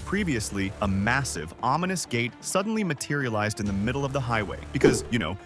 Previously, a massive, ominous gate suddenly materialized in the middle of the highway because,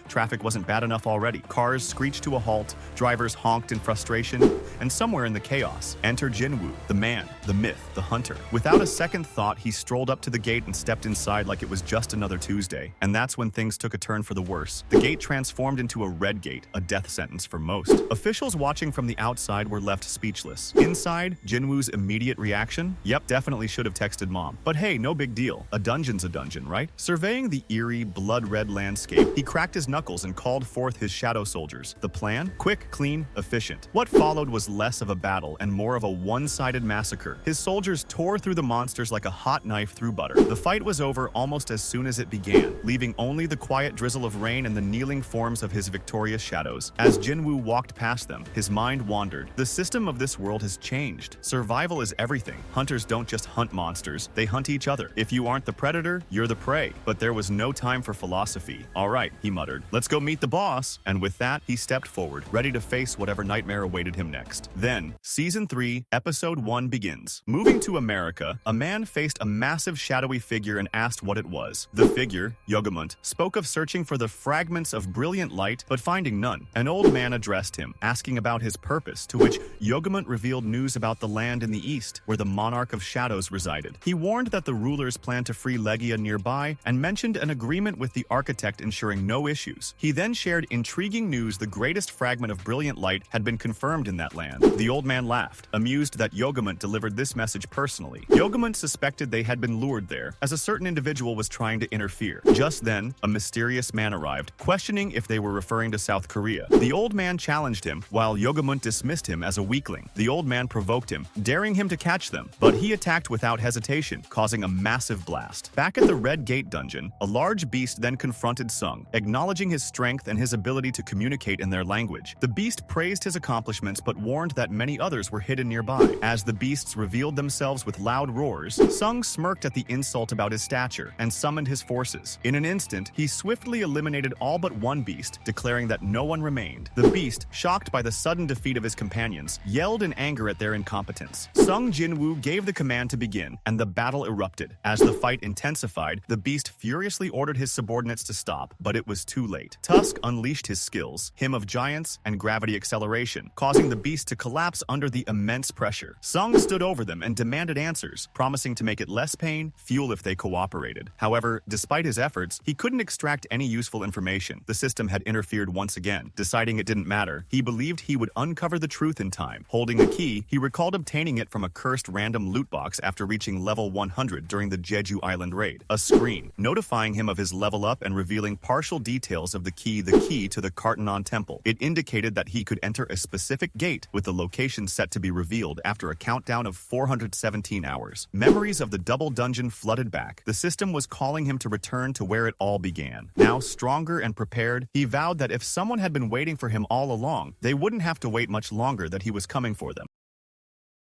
traffic wasn't bad enough already. Cars screeched to a halt, drivers honked in frustration, and somewhere in the chaos, enter Jinwoo, the man, the myth, the hunter. Without a second thought, he strolled up to the gate and stepped inside like it was just another Tuesday. And that's when things took a turn for the worse. The gate transformed into a red gate, a death sentence for most. Officials watching from the outside were left speechless. Inside, Jinwoo's immediate reaction? Yep, definitely should have texted mom. But hey, no big deal. A dungeon's a dungeon, right? Surveying the eerie, blood-red landscape, he cracked his knuckles and called forth his shadow soldiers. The plan? Quick, clean, efficient. What followed was less of a battle and more of a one-sided massacre. His soldiers tore through the monsters like a hot knife through butter. The fight was over almost as soon as it began, leaving only the quiet drizzle of rain and the kneeling forms of his victorious shadows. As Jinwoo walked past them, his mind wandered. The system of this world has changed. Survival is everything. Hunters don't just hunt monsters, they hunt each other. If you aren't the predator, you're the prey. But there was no time for philosophy. All right, he muttered. Let's go meet the boss. And with that, he stepped forward, ready to face whatever nightmare awaited him next. Then, Season 3, Episode 1 begins. Moving to America, a man faced a massive shadowy figure and asked what it was. The figure, Yogamont, spoke of searching for the fragments of brilliant light, but finding none. An old man addressed him, asking about his purpose, to which Yogamont revealed news about the land in the east, where the monarch of shadows resided. He warned that the rulers planned to free Legia nearby and mentioned an agreement with the architect ensuring no issues. He then shared intriguing news: the greatest fragment of brilliant light had been confirmed in that land. The old man laughed, amused that Yogamont delivered this message personally. Yogamont suspected they had been lured there, as a certain individual was trying to interfere. Just then, a mysterious man arrived, questioning if they were referring to South Korea. The old man challenged him, while Yogamont dismissed him as a weakling. The old man provoked him, daring him to catch them, but he attacked without hesitation, causing a massive blast. Back at the Red Gate dungeon, a large beast then confronted Sung, acknowledging his strength and his ability to communicate in their language. The beast praised his accomplishments but warned that many others were hidden nearby. As the beasts revealed themselves with loud roars, Sung smirked at the insult about his stature and summoned his forces. In an instant, he swiftly eliminated all but one beast, declaring that no one remained. The beast, shocked by the sudden defeat of his companions, yelled in anger at their incompetence. Sung Jinwoo gave the command to begin, and the battle erupted. As the fight intensified, the beast furiously ordered his subordinates to stop, but it was too late. Tusk unleashed his skills, Hymn of Giants and Gravity Acceleration, causing the beast to collapse under the immense pressure. Sung stood over them and demanded answers, promising to make it less pain, fuel if they cooperated. However, despite his efforts, he couldn't extract any useful information. The system had interfered once again. Deciding it didn't matter, he believed he would uncover the truth in time. Holding a key, he recalled obtaining it from a cursed random loot box after reaching level 100 during the Jeju Island raid. A screen, notifying him of his level up and revealing partial details of the key to the Kartanon Temple. It indicated that he could enter a specific gate, with the location set to be revealed after a countdown of 417 hours. Memories of the double dungeon flooded back. The system was calling him to return to where it all began. Now, stronger and prepared, he vowed that if someone had been waiting for him all along, they wouldn't have to wait much longer, that he was coming for them.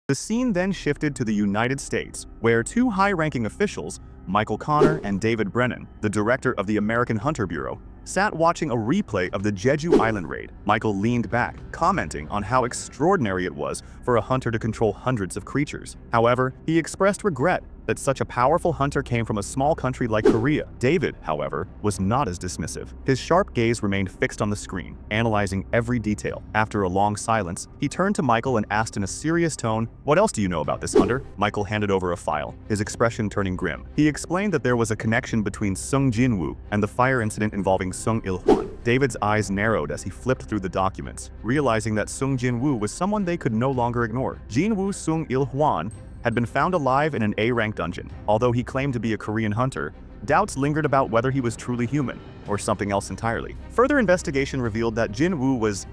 The scene then shifted to the United States, where two high-ranking officials, Michael Connor and David Brennan, the director of the American Hunter Bureau, sat watching a replay of the Jeju Island raid. Michael leaned back, commenting on how extraordinary it was for a hunter to control hundreds of creatures. However, he expressed regret that such a powerful hunter came from a small country like Korea. David, however, was not as dismissive. His sharp gaze remained fixed on the screen, analyzing every detail. After a long silence, he turned to Michael and asked in a serious tone, "What else do you know about this hunter?" Michael handed over a file, his expression turning grim. He explained that there was a connection between Sung Jinwoo and the fire incident involving Sung Il-hwan. David's eyes narrowed as he flipped through the documents, realizing that Sung Jinwoo was someone they could no longer ignore. Jinwoo Sung Il-hwan had been found alive in an A-rank dungeon. Although he claimed to be a Korean hunter, doubts lingered about whether he was truly human, or something else entirely. Further investigation revealed that Jinwoo was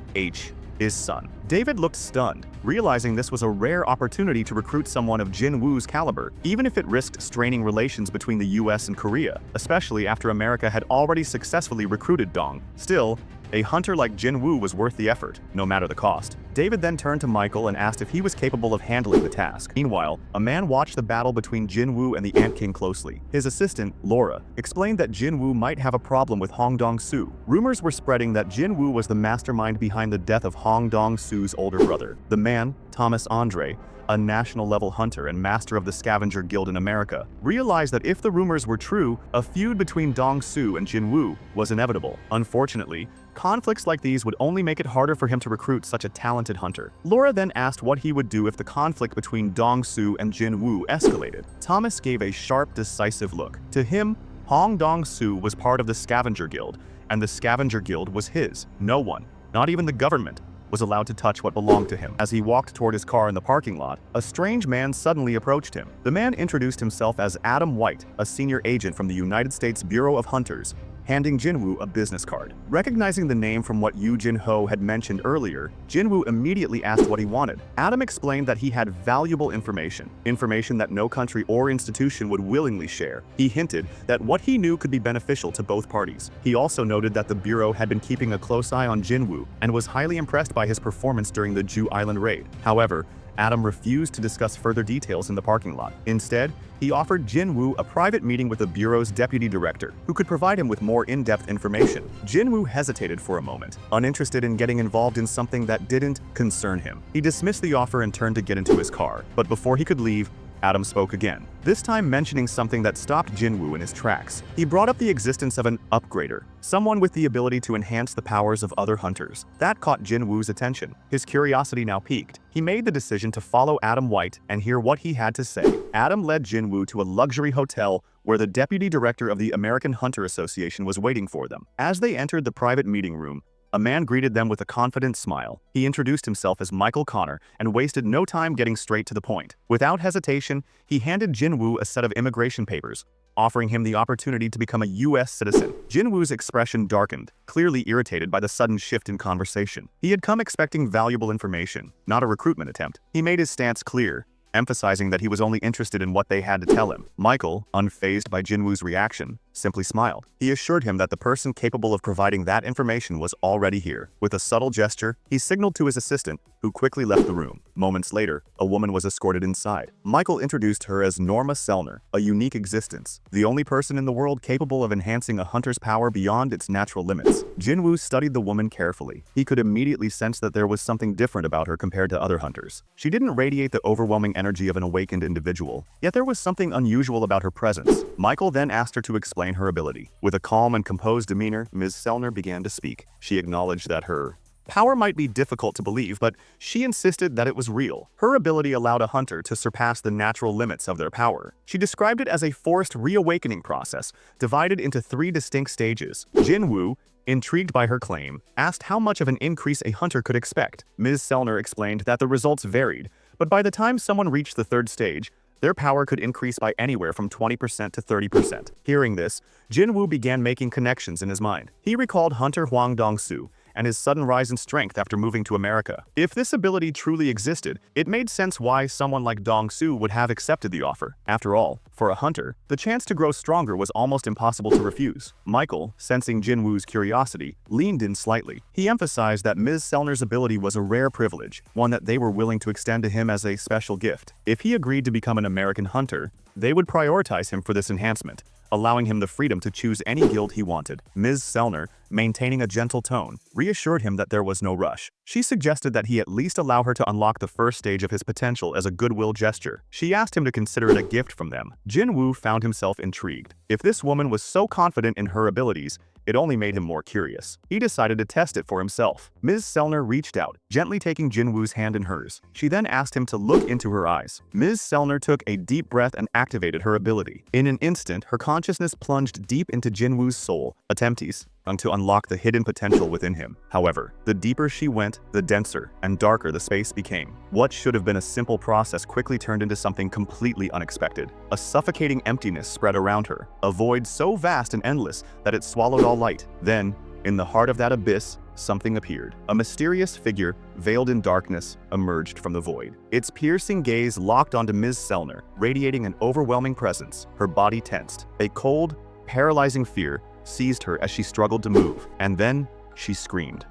his son. David looked stunned, realizing this was a rare opportunity to recruit someone of Jinwoo's caliber, even if it risked straining relations between the US and Korea, especially after America had already successfully recruited Dong. Still, a hunter like Jinwoo was worth the effort, no matter the cost. David then turned to Michael and asked if he was capable of handling the task. Meanwhile, a man watched the battle between Jinwoo and the Ant King closely. His assistant, Laura, explained that Jinwoo might have a problem with Hong Dong-soo. Rumors were spreading that Jinwoo was the mastermind behind the death of Hong Dong-soo's older brother. The man, Thomas Andre, a national-level hunter and master of the Scavenger Guild in America, realized that if the rumors were true, a feud between Dong-Soo and Jinwoo was inevitable. Unfortunately, conflicts like these would only make it harder for him to recruit such a talented hunter. Laura then asked what he would do if the conflict between Dong-Soo and Jinwoo escalated. Thomas gave a sharp, decisive look. To him, Hong Dong-Soo was part of the Scavenger Guild, and the Scavenger Guild was his. No one, not even the government, was allowed to touch what belonged to him. As he walked toward his car in the parking lot, a strange man suddenly approached him. The man introduced himself as Adam White, a senior agent from the United States Bureau of Hunters, handing Jinwoo a business card. Recognizing the name from what Yoo Jin-ho had mentioned earlier, Jinwoo immediately asked what he wanted. Adam explained that he had valuable information that no country or institution would willingly share. He hinted that what he knew could be beneficial to both parties. He also noted that the Bureau had been keeping a close eye on Jinwoo and was highly impressed by his performance during the Jew Island raid. However, Adam refused to discuss further details in the parking lot. Instead, he offered Jinwoo a private meeting with the Bureau's deputy director, who could provide him with more in-depth information. Jinwoo hesitated for a moment, uninterested in getting involved in something that didn't concern him. He dismissed the offer and turned to get into his car, but before he could leave, Adam spoke again, this time mentioning something that stopped Jinwoo in his tracks. He brought up the existence of an upgrader, someone with the ability to enhance the powers of other hunters. That caught Jinwoo's attention. His curiosity now piqued. He made the decision to follow Adam White and hear what he had to say. Adam led Jinwoo to a luxury hotel where the deputy director of the American Hunter Association was waiting for them. As they entered the private meeting room, a man greeted them with a confident smile. He introduced himself as Michael Connor and wasted no time getting straight to the point. Without hesitation, he handed Jinwoo a set of immigration papers, offering him the opportunity to become a U.S. citizen. Jinwoo's expression darkened, clearly irritated by the sudden shift in conversation. He had come expecting valuable information, not a recruitment attempt. He made his stance clear, emphasizing that he was only interested in what they had to tell him. Michael, unfazed by Jinwoo's reaction, simply smiled. He assured him that the person capable of providing that information was already here. With a subtle gesture, he signaled to his assistant, who quickly left the room. Moments later, a woman was escorted inside. Michael introduced her as Norma Selner, a unique existence, the only person in the world capable of enhancing a hunter's power beyond its natural limits. Jinwoo studied the woman carefully. He could immediately sense that there was something different about her compared to other hunters. She didn't radiate the overwhelming energy of an awakened individual, yet there was something unusual about her presence. Michael then asked her to explain her ability. With a calm and composed demeanor, Ms. Selner began to speak. She acknowledged that her power might be difficult to believe, but she insisted that it was real. Her ability allowed a hunter to surpass the natural limits of their power. She described it as a forced reawakening process, divided into 3 distinct stages. Jinwoo, intrigued by her claim, asked how much of an increase a hunter could expect. Ms. Selner explained that the results varied, but by the time someone reached the 3rd stage, their power could increase by anywhere from 20% to 30%. Hearing this, Jinwoo began making connections in his mind. He recalled Hunter Hwang Dong-Soo and his sudden rise in strength after moving to America. If this ability truly existed, it made sense why someone like Dong-Soo would have accepted the offer. After all, for a hunter, the chance to grow stronger was almost impossible to refuse. Michael, sensing Jinwoo's curiosity, leaned in slightly. He emphasized that Ms. Selner's ability was a rare privilege, one that they were willing to extend to him as a special gift. If he agreed to become an American hunter, they would prioritize him for this enhancement, allowing him the freedom to choose any guild he wanted. Ms. Selner, maintaining a gentle tone, reassured him that there was no rush. She suggested that he at least allow her to unlock the 1st stage of his potential as a goodwill gesture. She asked him to consider it a gift from them. Jinwoo found himself intrigued. If this woman was so confident in her abilities, it only made him more curious. He decided to test it for himself. Ms. Selner reached out, gently taking Jinwoo's hand in hers. She then asked him to look into her eyes. Ms. Selner took a deep breath and activated her ability. In an instant, her consciousness plunged deep into Jinwoo's soul, attempties, to unlock the hidden potential within him. However, the deeper she went, the denser and darker the space became. What should have been a simple process quickly turned into something completely unexpected. A suffocating emptiness spread around her, a void so vast and endless that it swallowed all light. Then, in the heart of that abyss, something appeared. A mysterious figure, veiled in darkness, emerged from the void. Its piercing gaze locked onto Ms. Selner, radiating an overwhelming presence. Her body tensed. A cold, paralyzing fear seized her as she struggled to move, and then she screamed.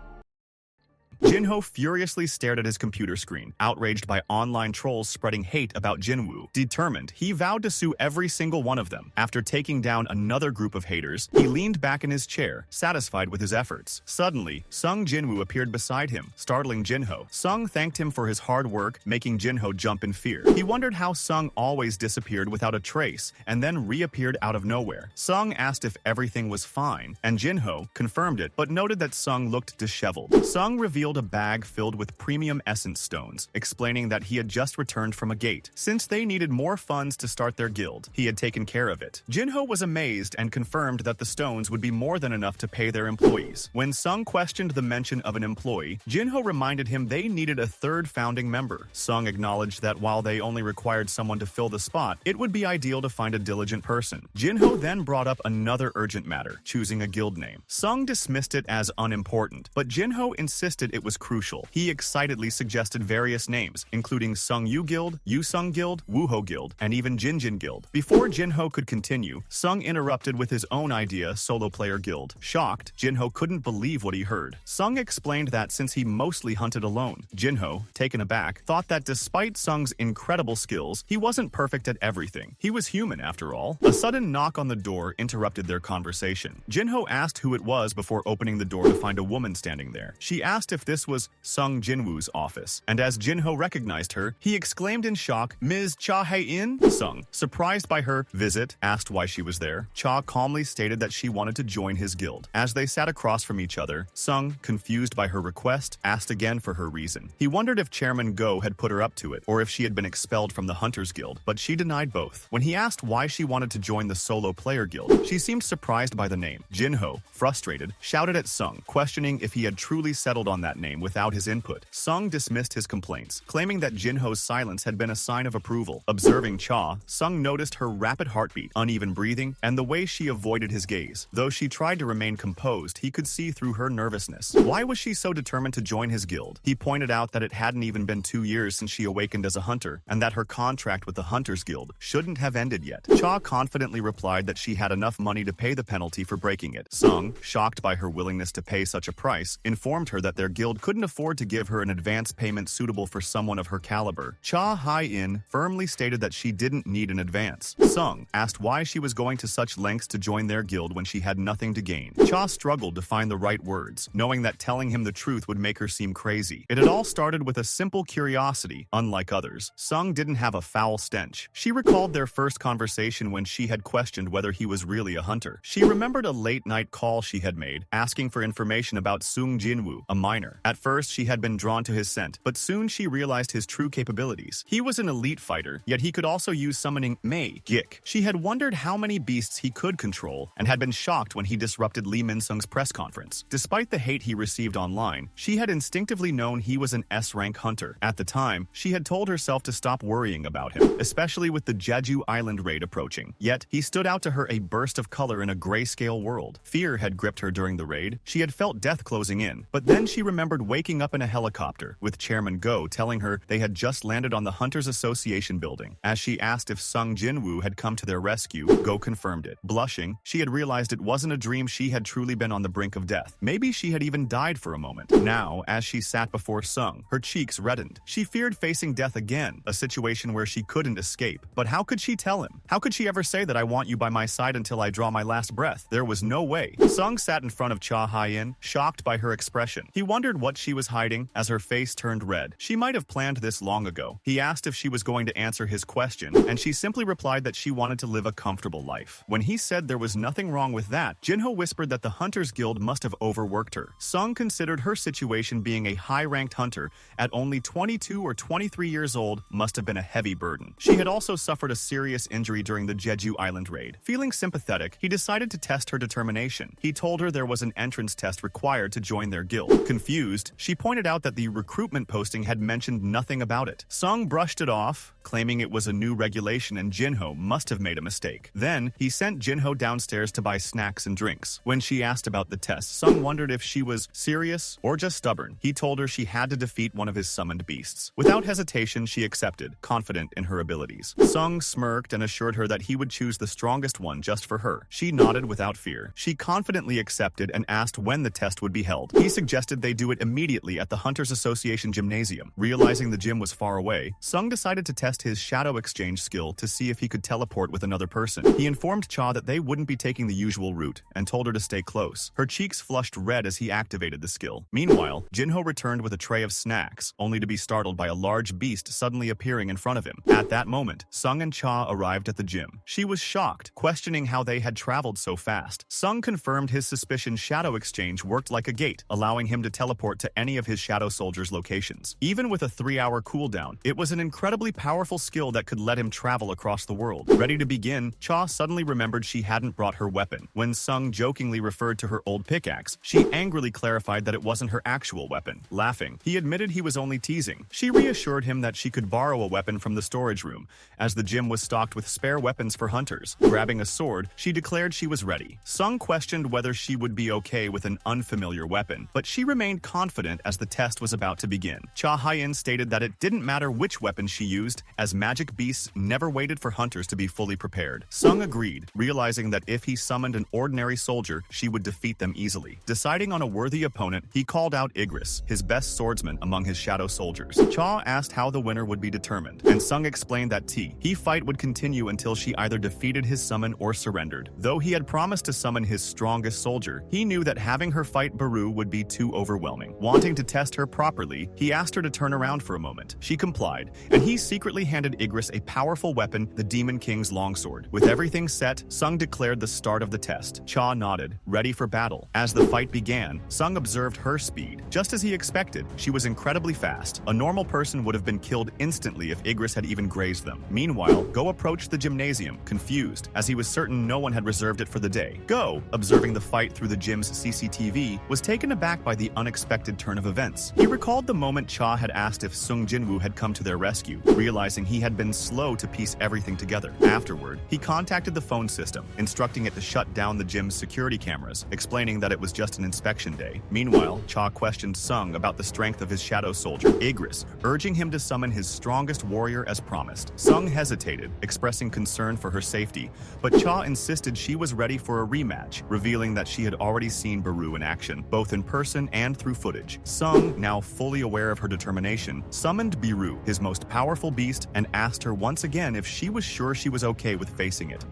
Jinho furiously stared at his computer screen, outraged by online trolls spreading hate about Jinwoo. Determined, he vowed to sue every single one of them. After taking down another group of haters, he leaned back in his chair, satisfied with his efforts. Suddenly, Sung Jinwoo appeared beside him, startling Jinho. Sung thanked him for his hard work, making Jinho jump in fear. He wondered how Sung always disappeared without a trace, and then reappeared out of nowhere. Sung asked if everything was fine, and Jinho confirmed it, but noted that Sung looked disheveled. Sung revealed a bag filled with premium essence stones, explaining that he had just returned from a gate. Since they needed more funds to start their guild, he had taken care of it. Jinho was amazed and confirmed that the stones would be more than enough to pay their employees. When Sung questioned the mention of an employee, Jinho reminded him they needed a third founding member. Sung acknowledged that while they only required someone to fill the spot, it would be ideal to find a diligent person. Jinho then brought up another urgent matter, choosing a guild name. Sung dismissed it as unimportant, but Jinho insisted it was crucial. He excitedly suggested various names, including Sung Yu Guild, Yu Sung Guild, Wuho Guild, and even Jinjin Guild. Before Jinho could continue, Sung interrupted with his own idea, Solo Player Guild. Shocked, Jinho couldn't believe what he heard. Sung explained that since he mostly hunted alone, Jinho, taken aback, thought that despite Sung's incredible skills, he wasn't perfect at everything. He was human after all. A sudden knock on the door interrupted their conversation. Jinho asked who it was before opening the door to find a woman standing there. She asked if this was Sung Jinwoo's office, and as Jinho recognized her, he exclaimed in shock, "Ms. Cha Hae-In?" Sung, surprised by her visit, asked why she was there. Cha calmly stated that she wanted to join his guild. As they sat across from each other, Sung, confused by her request, asked again for her reason. He wondered if Chairman Go had put her up to it, or if she had been expelled from the Hunters Guild, but she denied both. When he asked why she wanted to join the Solo Player Guild, she seemed surprised by the name. Jinho, frustrated, shouted at Sung, questioning if he had truly settled on that name without his input. Sung dismissed his complaints, claiming that Jinho's silence had been a sign of approval. Observing Cha, Sung noticed her rapid heartbeat, uneven breathing, and the way she avoided his gaze. Though she tried to remain composed, he could see through her nervousness. Why was she so determined to join his guild? He pointed out that it hadn't even been 2 years since she awakened as a hunter, and that her contract with the Hunters Guild shouldn't have ended yet. Cha confidently replied that she had enough money to pay the penalty for breaking it. Sung, shocked by her willingness to pay such a price, informed her that their guild couldn't afford to give her an advance payment suitable for someone of her caliber. Cha Hae-In firmly stated that she didn't need an advance. Sung asked why she was going to such lengths to join their guild when she had nothing to gain. Cha struggled to find the right words, knowing that telling him the truth would make her seem crazy. It had all started with a simple curiosity. Unlike others, Sung didn't have a foul stench. She recalled their first conversation when she had questioned whether he was really a hunter. She remembered a late-night call she had made, asking for information about Sung Jinwoo, a miner. At first, she had been drawn to his scent, but soon she realized his true capabilities. He was an elite fighter, yet he could also use summoning Mei Gik. She had wondered how many beasts he could control, and had been shocked when he disrupted Lee Min-sung's press conference. Despite the hate he received online, she had instinctively known he was an S-rank hunter. At the time, she had told herself to stop worrying about him, especially with the Jeju Island raid approaching. Yet, he stood out to her a burst of color in a grayscale world. Fear had gripped her during the raid. She had felt death closing in, but then she remembered waking up in a helicopter, with Chairman Go telling her they had just landed on the Hunters Association building. As she asked if Sung Jinwoo had come to their rescue, Go confirmed it. Blushing, she had realized it wasn't a dream. She had truly been on the brink of death. Maybe she had even died for a moment. Now, as she sat before Sung, her cheeks reddened. She feared facing death again, a situation where she couldn't escape. But how could she tell him? How could she ever say that I want you by my side until I draw my last breath? There was no way. Sung sat in front of Cha Hae-In, shocked by her expression. He wondered what she was hiding as her face turned red. She might have planned this long ago. He asked if she was going to answer his question, and she simply replied that she wanted to live a comfortable life. When he said there was nothing wrong with that, Jinho whispered that the Hunters Guild must have overworked her. Sung considered her situation being a high-ranked hunter at only 22 or 23 years old must have been a heavy burden. She had also suffered a serious injury during the Jeju Island raid. Feeling sympathetic, he decided to test her determination. He told her there was an entrance test required to join their guild. Confused, she pointed out that the recruitment posting had mentioned nothing about it. Sung brushed it off, claiming it was a new regulation and Jinho must have made a mistake. Then, he sent Jinho downstairs to buy snacks and drinks. When she asked about the test, Sung wondered if she was serious or just stubborn. He told her she had to defeat one of his summoned beasts. Without hesitation, she accepted, confident in her abilities. Sung smirked and assured her that he would choose the strongest one just for her. She nodded without fear. She confidently accepted and asked when the test would be held. He suggested they do do it immediately at the Hunters Association Gymnasium. Realizing the gym was far away, Sung decided to test his shadow exchange skill to see if he could teleport with another person. He informed Cha that they wouldn't be taking the usual route and told her to stay close. Her cheeks flushed red as he activated the skill. Meanwhile, Jinho returned with a tray of snacks, only to be startled by a large beast suddenly appearing in front of him. At that moment, Sung and Cha arrived at the gym. She was shocked, questioning how they had traveled so fast. Sung confirmed his suspicion shadow exchange worked like a gate, allowing him to teleport to any of his shadow soldiers' locations. Even with a 3-hour cooldown, it was an incredibly powerful skill that could let him travel across the world. Ready to begin, Cha suddenly remembered she hadn't brought her weapon. When Sung jokingly referred to her old pickaxe, she angrily clarified that it wasn't her actual weapon. Laughing, he admitted he was only teasing. She reassured him that she could borrow a weapon from the storage room, as the gym was stocked with spare weapons for hunters. Grabbing a sword, she declared she was ready. Sung questioned whether she would be okay with an unfamiliar weapon, but she remained confident as the test was about to begin. Hae-In stated that it didn't matter which weapon she used, as magic beasts never waited for hunters to be fully prepared. Sung agreed, realizing that if he summoned an ordinary soldier, she would defeat them easily. Deciding on a worthy opponent, he called out Igris, his best swordsman among his shadow soldiers. Cha asked how the winner would be determined, and Sung explained that he fight would continue until she either defeated his summon or surrendered. Though he had promised to summon his strongest soldier, he knew that having her fight Beru would be too overwhelming. Wanting to test her properly, he asked her to turn around for a moment. She complied, and he secretly handed Igris a powerful weapon, the Demon King's longsword. With everything set, Sung declared the start of the test. Cha nodded, ready for battle. As the fight began, Sung observed her speed. Just as he expected, she was incredibly fast. A normal person would have been killed instantly if Igris had even grazed them. Meanwhile, Go approached the gymnasium, confused, as he was certain no one had reserved it for the day. Go, observing the fight through the gym's CCTV, was taken aback by the unexpected turn of events. He recalled the moment Cha had asked if Sung Jinwoo had come to their rescue, realizing he had been slow to piece everything together. Afterward, he contacted the phone system, instructing it to shut down the gym's security cameras, explaining that it was just an inspection day. Meanwhile, Cha questioned Sung about the strength of his shadow soldier, Igris, urging him to summon his strongest warrior as promised. Sung hesitated, expressing concern for her safety, but Cha insisted she was ready for a rematch, revealing that she had already seen Beru in action, both in person and through footage. Sung, now fully aware of her determination, summoned Beru, his most powerful beast, and asked her once again if she was sure she was okay with facing it.